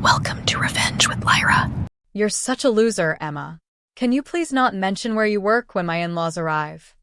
Welcome to Revenge with Lyra. You're such a loser, Emma. Can you please not mention where you work when my in-laws arrive?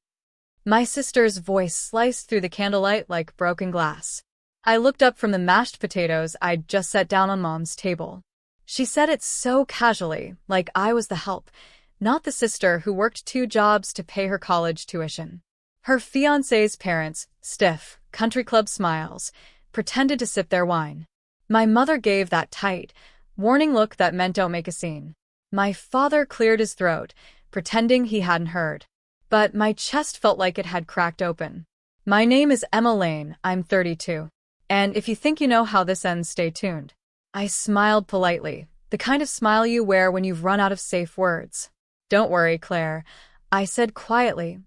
My sister's voice sliced through the candlelight like broken glass. I looked up from the mashed potatoes I'd just set down on Mom's table. She said it so casually, like I was the help, not the sister who worked 2 jobs to pay her college tuition. Her fiancé's parents, stiff, country club smiles, pretended to sip their wine. My mother gave that tight, warning look that meant don't make a scene. My father cleared his throat, pretending he hadn't heard. But my chest felt like it had cracked open. My name is Emma Lane, I'm 32. And if you think you know how this ends, stay tuned. I smiled politely, the kind of smile you wear when you've run out of safe words. Don't worry, Claire, I said quietly.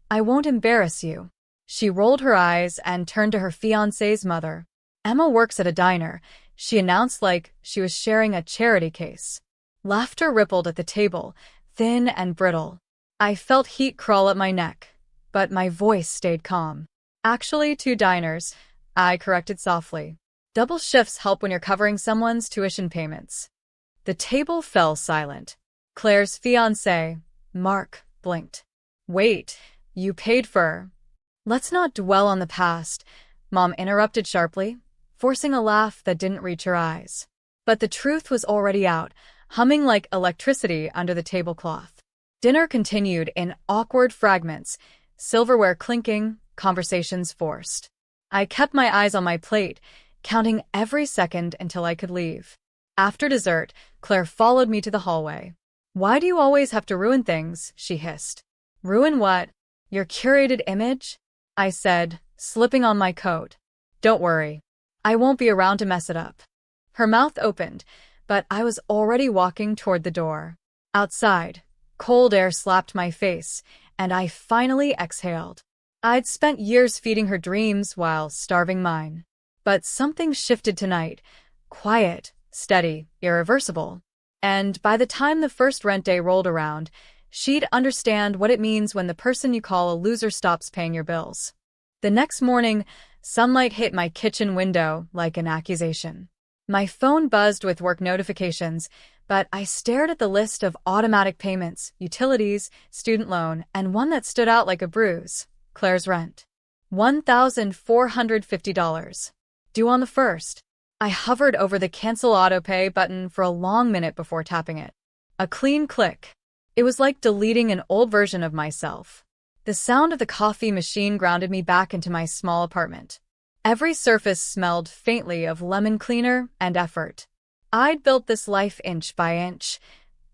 I won't embarrass you. She rolled her eyes and turned to her fiancé's mother. Emma works at a diner, she announced like she was sharing a charity case. Laughter rippled at the table, thin and brittle. I felt heat crawl up my neck, but my voice stayed calm. Actually, 2 diners, I corrected softly. Double shifts help when you're covering someone's tuition payments. The table fell silent. Claire's fiancé, Mark, blinked. Wait, you paid for... Let's not dwell on the past, Mom interrupted sharply, forcing a laugh that didn't reach her eyes. But the truth was already out, humming like electricity under the tablecloth. Dinner continued in awkward fragments, silverware clinking, conversations forced. I kept my eyes on my plate, counting every second until I could leave. After dessert, Claire followed me to the hallway. Why do you always have to ruin things? She hissed. Ruin what? Your curated image? I said, slipping on my coat. Don't worry. I won't be around to mess it up. Her mouth opened, but I was already walking toward the door. Outside, cold air slapped my face, and I finally exhaled. I'd spent years feeding her dreams while starving mine. But something shifted tonight. Quiet, steady, irreversible. And by the time the first rent day rolled around, she'd understand what it means when the person you call a loser stops paying your bills. The next morning, sunlight hit my kitchen window like an accusation. My phone buzzed with work notifications, but I stared at the list of automatic payments, utilities, student loan, and one that stood out like a bruise. Claire's rent. $1,450. Due on the 1st. I hovered over the cancel autopay button for a long minute before tapping it. A clean click. It was like deleting an old version of myself. The sound of the coffee machine grounded me back into my small apartment. Every surface smelled faintly of lemon cleaner and effort. I'd built this life inch by inch.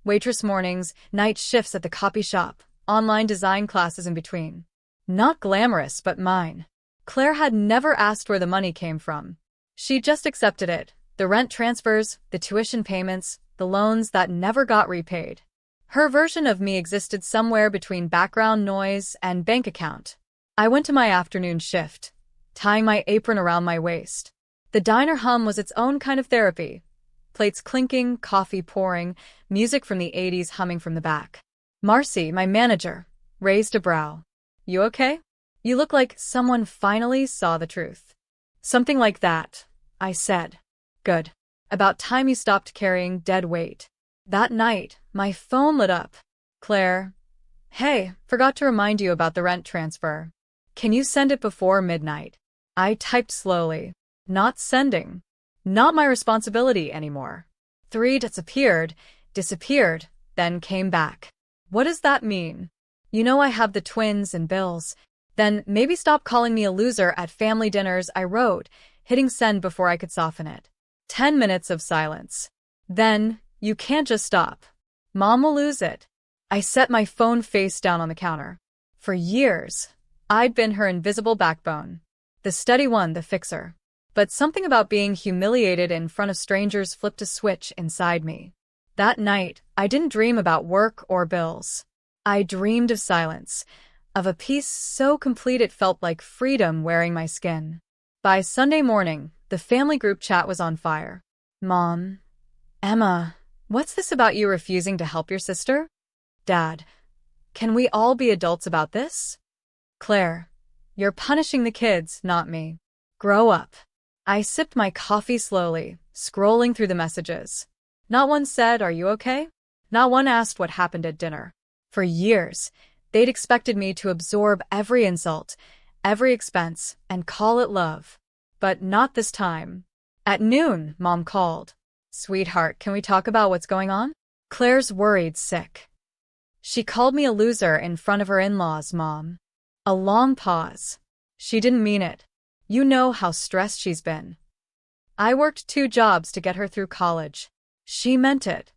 Waitress mornings, night shifts at the copy shop, online design classes in between. Not glamorous, but mine. Claire had never asked where the money came from. She just accepted it. The rent transfers, the tuition payments, the loans that never got repaid. Her version of me existed somewhere between background noise and bank account. I went to my afternoon shift, tying my apron around my waist. The diner hum was its own kind of therapy. Plates clinking, coffee pouring, music from the 80s humming from the back. Marcy, my manager, raised a brow. You okay? You look like someone finally saw the truth. Something like that, I said. Good. About time you stopped carrying dead weight. That night, my phone lit up. Claire. Hey, forgot to remind you about the rent transfer. Can you send it before midnight? I typed slowly. Not sending. Not my responsibility anymore. 3 disappeared, then came back. What does that mean? You know I have the twins and bills. Then maybe stop calling me a loser at family dinners, I wrote, hitting send before I could soften it. 10 minutes of silence. Then, you can't just stop. Mom will lose it. I set my phone face down on the counter. For years, I'd been her invisible backbone. The steady one, the fixer. But something about being humiliated in front of strangers flipped a switch inside me. That night, I didn't dream about work or bills. I dreamed of silence, of a peace so complete it felt like freedom wearing my skin. By Sunday morning, the family group chat was on fire. Mom. Emma. What's this about you refusing to help your sister? Dad. Can we all be adults about this? Claire. You're punishing the kids, not me. Grow up. I sipped my coffee slowly, scrolling through the messages. Not one said, "Are you okay?" Not one asked what happened at dinner. For years, they'd expected me to absorb every insult, every expense, and call it love. But not this time. At noon, Mom called. "Sweetheart, can we talk about what's going on?" Claire's worried sick. She called me a loser in front of her in-laws, Mom. A long pause. She didn't mean it. You know how stressed she's been. I worked 2 jobs to get her through college. She meant it.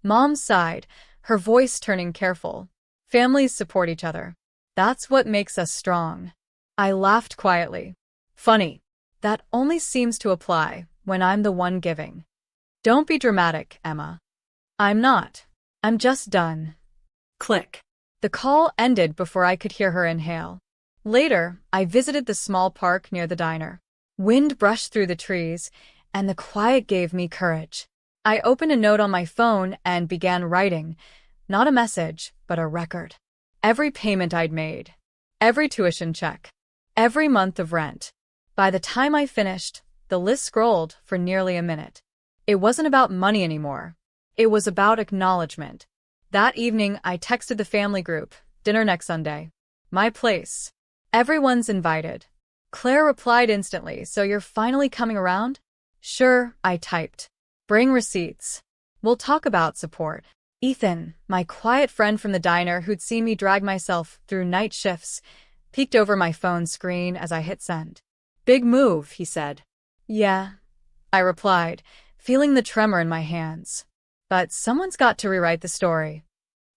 Mom sighed, her voice turning careful. Families support each other. That's what makes us strong. I laughed quietly. Funny. That only seems to apply when I'm the one giving. Don't be dramatic, Emma. I'm not. I'm just done. Click. The call ended before I could hear her inhale. Later, I visited the small park near the diner. Wind brushed through the trees, and the quiet gave me courage. I opened a note on my phone and began writing, not a message, but a record. Every payment I'd made, every tuition check, every month of rent. By the time I finished, the list scrolled for nearly a minute. It wasn't about money anymore. It was about acknowledgement. That evening, I texted the family group, "Dinner next Sunday. My place. Everyone's invited." Claire replied instantly, "So you're finally coming around?" "Sure," I typed. "Bring receipts. We'll talk about support." Ethan, my quiet friend from the diner who'd seen me drag myself through night shifts, peeked over my phone screen as I hit send. "Big move," he said. "Yeah," I replied, feeling the tremor in my hands. But someone's got to rewrite the story.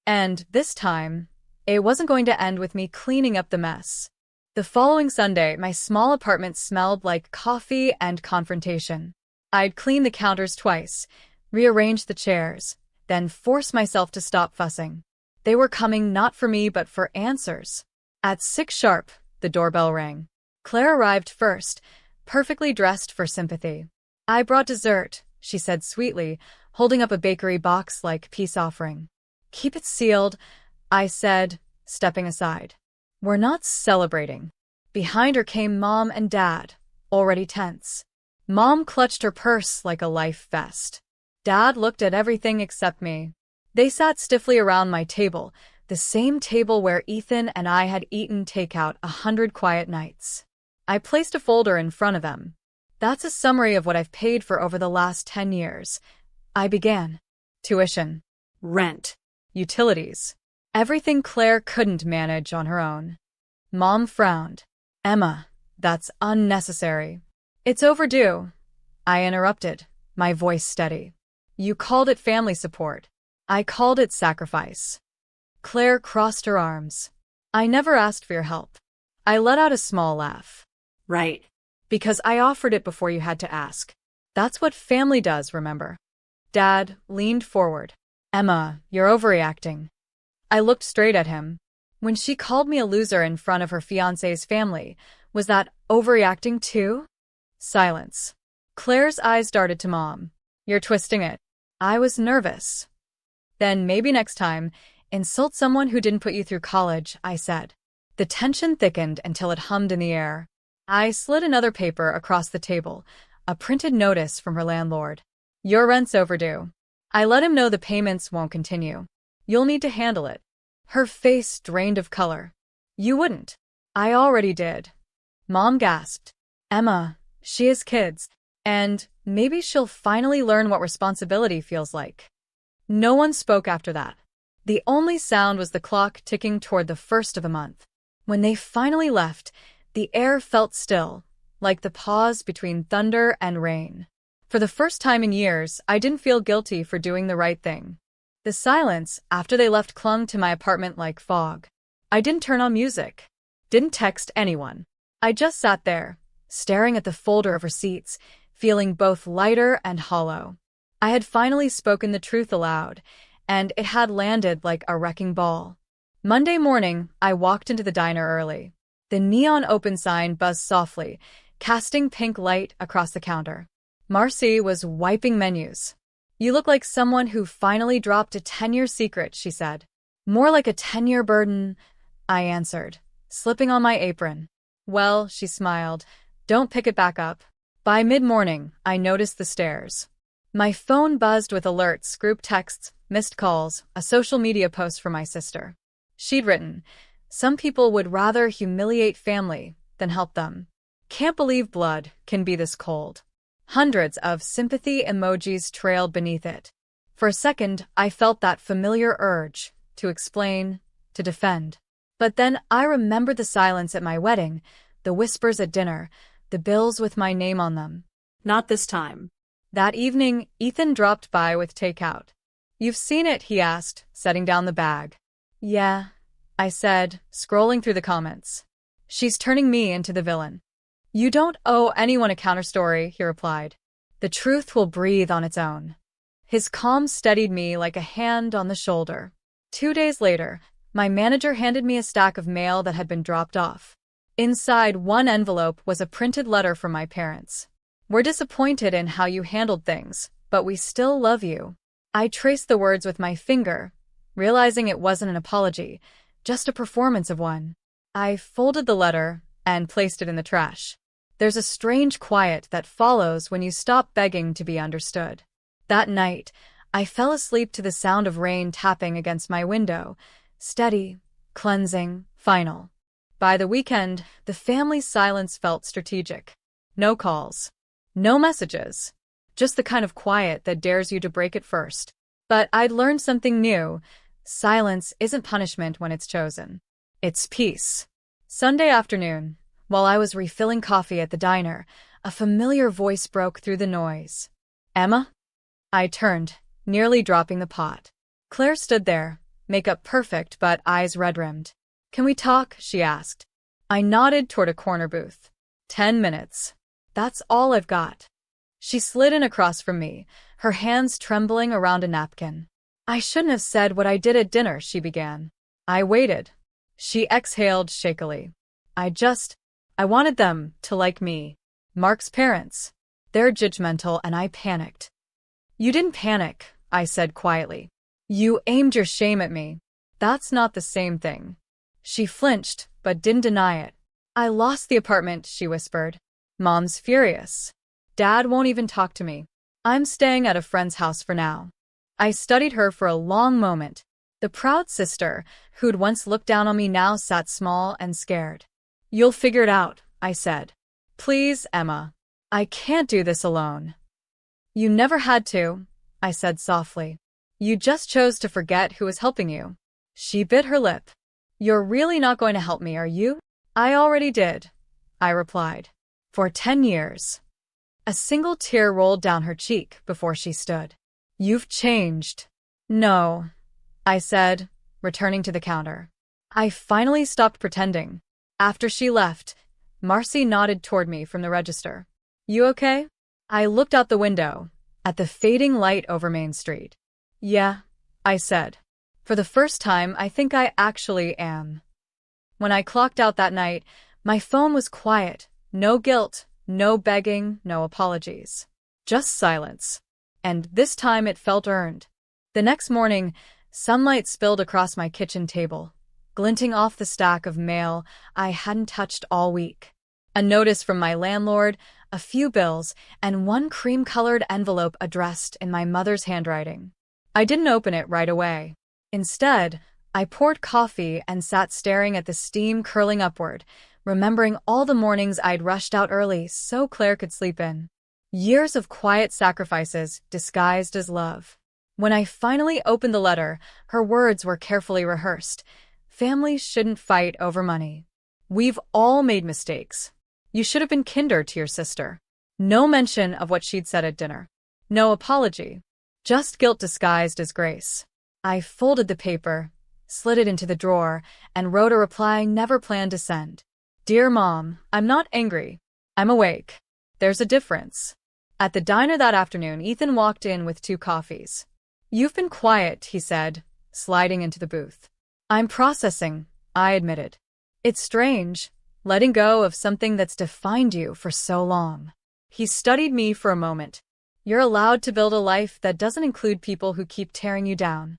And this time, it wasn't going to end with me cleaning up the mess. The following Sunday, my small apartment smelled like coffee and confrontation. I'd cleaned the counters twice, rearranged the chairs, then forced myself to stop fussing. They were coming not for me but for answers. At 6 sharp, the doorbell rang. Claire arrived first, perfectly dressed for sympathy. "I brought dessert," she said sweetly, holding up a bakery box like peace offering. "Keep it sealed," I said, stepping aside. "We're not celebrating." Behind her came Mom and Dad, already tense. Mom clutched her purse like a life vest. Dad looked at everything except me. They sat stiffly around my table, the same table where Ethan and I had eaten takeout 100 quiet nights. I placed a folder in front of them. "That's a summary of what I've paid for over the last 10 years. I began. Tuition, rent, utilities, everything Claire couldn't manage on her own." Mom frowned. "Emma, that's unnecessary." "It's overdue," I interrupted, my voice steady. "You called it family support. I called it sacrifice." Claire crossed her arms. "I never asked for your help." I let out a small laugh. "Right. Because I offered it before you had to ask. That's what family does, remember?" Dad leaned forward. "Emma, you're overreacting." I looked straight at him. When she called me a loser in front of her fiancé's family, was that overreacting too? Silence. Claire's eyes darted to Mom. "You're twisting it." I was nervous. "Then maybe next time, insult someone who didn't put you through college," I said. The tension thickened until it hummed in the air. I slid another paper across the table, a printed notice from her landlord. "Your rent's overdue." I let him know the payments won't continue. "You'll need to handle it." Her face drained of color. "You wouldn't." "I already did." Mom gasped. "Emma, she has kids, and maybe she'll finally learn what responsibility feels like." No one spoke after that. The only sound was the clock ticking toward the 1st of the month. When they finally left, the air felt still, like the pause between thunder and rain. For the first time in years, I didn't feel guilty for doing the right thing. The silence after they left clung to my apartment like fog. I didn't turn on music, didn't text anyone. I just sat there, staring at the folder of receipts, feeling both lighter and hollow. I had finally spoken the truth aloud, and it had landed like a wrecking ball. Monday morning, I walked into the diner early. The neon open sign buzzed softly, casting pink light across the counter. Marcy was wiping menus. "You look like someone who finally dropped a 10-year secret," she said. "More like a 10-year burden," I answered, slipping on my apron. "Well," she smiled, "don't pick it back up." By mid-morning, I noticed the stares. My phone buzzed with alerts, group texts, missed calls, a social media post from my sister. She'd written, "Some people would rather humiliate family than help them. Can't believe blood can be this cold." Hundreds of sympathy emojis trailed beneath it. For a second, I felt that familiar urge to explain, to defend. But then I remembered the silence at my wedding, the whispers at dinner, the bills with my name on them. Not this time. That evening, Ethan dropped by with takeout. "You've seen it?" he asked, setting down the bag. "Yeah," I said, scrolling through the comments. "She's turning me into the villain." "You don't owe anyone a counterstory," he replied. "The truth will breathe on its own." His calm steadied me like a hand on the shoulder. 2 days later, my manager handed me a stack of mail that had been dropped off. Inside one envelope was a printed letter from my parents. "We're disappointed in how you handled things, but we still love you." I traced the words with my finger, realizing it wasn't an apology, just a performance of one. I folded the letter and placed it in the trash. There's a strange quiet that follows when you stop begging to be understood. That night, I fell asleep to the sound of rain tapping against my window, steady, cleansing, final. By the weekend, the family's silence felt strategic. No calls. No messages. Just the kind of quiet that dares you to break it first. But I'd learned something new. Silence isn't punishment when it's chosen. It's peace. Sunday afternoon, while I was refilling coffee at the diner, a familiar voice broke through the noise. "Emma?" I turned, nearly dropping the pot. Claire stood there, makeup perfect but eyes red-rimmed. "Can we talk?" she asked. I nodded toward a corner booth. 10 minutes. That's all I've got. She slid in across from me, her hands trembling around a napkin. "I shouldn't have said what I did at dinner," she began. I waited. She exhaled shakily. I wanted them to like me. Mark's parents. They're judgmental, and I panicked." "You didn't panic," I said quietly. "You aimed your shame at me." "That's not the same thing." She flinched, but didn't deny it. "I lost the apartment," she whispered. "Mom's furious. Dad won't even talk to me. I'm staying at a friend's house for now." I studied her for a long moment. The proud sister, who'd once looked down on me, now sat small and scared. "You'll figure it out," I said. "Please, Emma. I can't do this alone." "You never had to," I said softly. "You just chose to forget who was helping you." She bit her lip. "You're really not going to help me, are you?" "I already did," I replied. "For 10 years. A single tear rolled down her cheek before she stood. "You've changed." "No," I said, returning to the counter. I finally stopped pretending. After she left, Marcy nodded toward me from the register. "You okay?" I looked out the window, at the fading light over Main Street. "Yeah," I said. "For the first time, I think I actually am." When I clocked out that night, my phone was quiet. No guilt, no begging, no apologies. Just silence. And this time it felt earned. The next morning, sunlight spilled across my kitchen table, glinting off the stack of mail I hadn't touched all week. A notice from my landlord, a few bills, and one cream-colored envelope addressed in my mother's handwriting. I didn't open it right away. Instead, I poured coffee and sat staring at the steam curling upward, remembering all the mornings I'd rushed out early so Claire could sleep in. Years of quiet sacrifices disguised as love. When I finally opened the letter, her words were carefully rehearsed. "Families shouldn't fight over money. We've all made mistakes. You should have been kinder to your sister." No mention of what she'd said at dinner. No apology. Just guilt disguised as grace. I folded the paper, slid it into the drawer, and wrote a reply I never planned to send. "Dear Mom, I'm not angry. I'm awake. There's a difference." At the diner that afternoon, Ethan walked in with 2 coffees. "You've been quiet," he said, sliding into the booth. "I'm processing," I admitted. "It's strange, letting go of something that's defined you for so long." He studied me for a moment. "You're allowed to build a life that doesn't include people who keep tearing you down.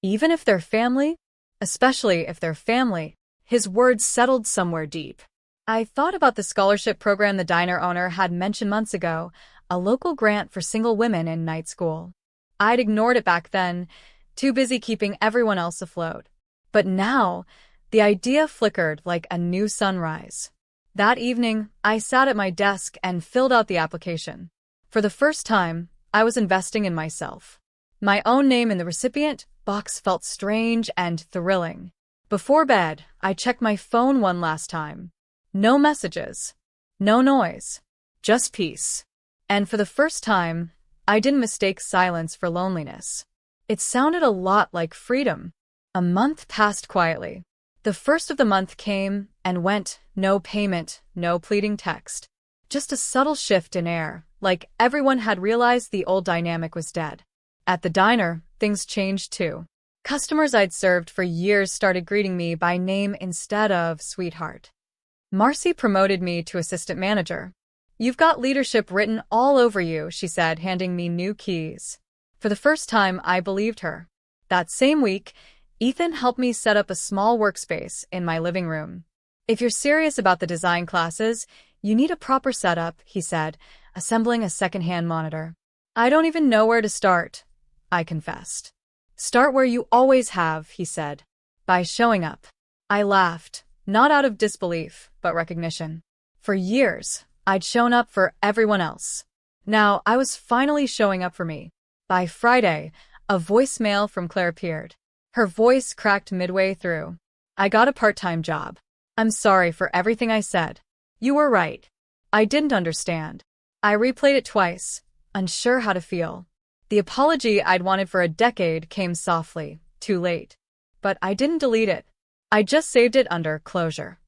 Even if they're family? Especially if they're family." His words settled somewhere deep. I thought about the scholarship program the diner owner had mentioned months ago, a local grant for single women in night school. I'd ignored it back then, too busy keeping everyone else afloat. But now, the idea flickered like a new sunrise. That evening, I sat at my desk and filled out the application. For the first time, I was investing in myself. My own name in the recipient box felt strange and thrilling. Before bed, I checked my phone one last time. No messages. No noise. Just peace. And for the first time, I didn't mistake silence for loneliness. It sounded a lot like freedom. A month passed quietly. The first of the month came and went, no payment, no pleading text. Just a subtle shift in air, like everyone had realized the old dynamic was dead. At the diner, things changed too. Customers I'd served for years started greeting me by name instead of sweetheart. Marcy promoted me to assistant manager. "You've got leadership written all over you," she said, handing me new keys. For the first time, I believed her. That same week, Ethan helped me set up a small workspace in my living room. "If you're serious about the design classes, you need a proper setup," he said, assembling a secondhand monitor. "I don't even know where to start," I confessed. "Start where you always have," he said. "By showing up." I laughed, not out of disbelief, but recognition. For years, I'd shown up for everyone else. Now, I was finally showing up for me. By Friday, a voicemail from Claire appeared. Her voice cracked midway through. "I got a part-time job. I'm sorry for everything I said. You were right. I didn't understand." I replayed it twice, unsure how to feel. The apology I'd wanted for a decade came softly, too late. But I didn't delete it. I just saved it under closure.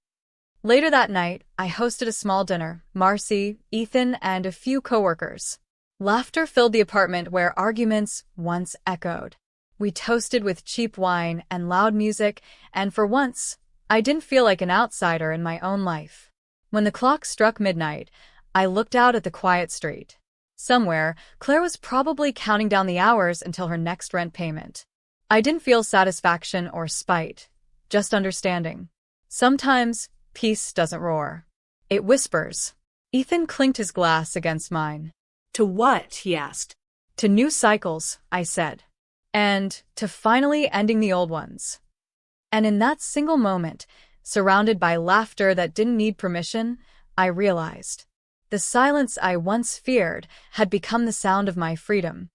Later that night, I hosted a small dinner, Marcy, Ethan, and a few coworkers. Laughter filled the apartment where arguments once echoed. We toasted with cheap wine and loud music, and for once, I didn't feel like an outsider in my own life. When the clock struck midnight, I looked out at the quiet street. Somewhere, Claire was probably counting down the hours until her next rent payment. I didn't feel satisfaction or spite, just understanding. Sometimes, peace doesn't roar. It whispers. Ethan clinked his glass against mine. To what? He asked. To new cycles, I said. And to finally ending the old ones. And in that single moment, surrounded by laughter that didn't need permission, I realized. The silence I once feared had become the sound of my freedom.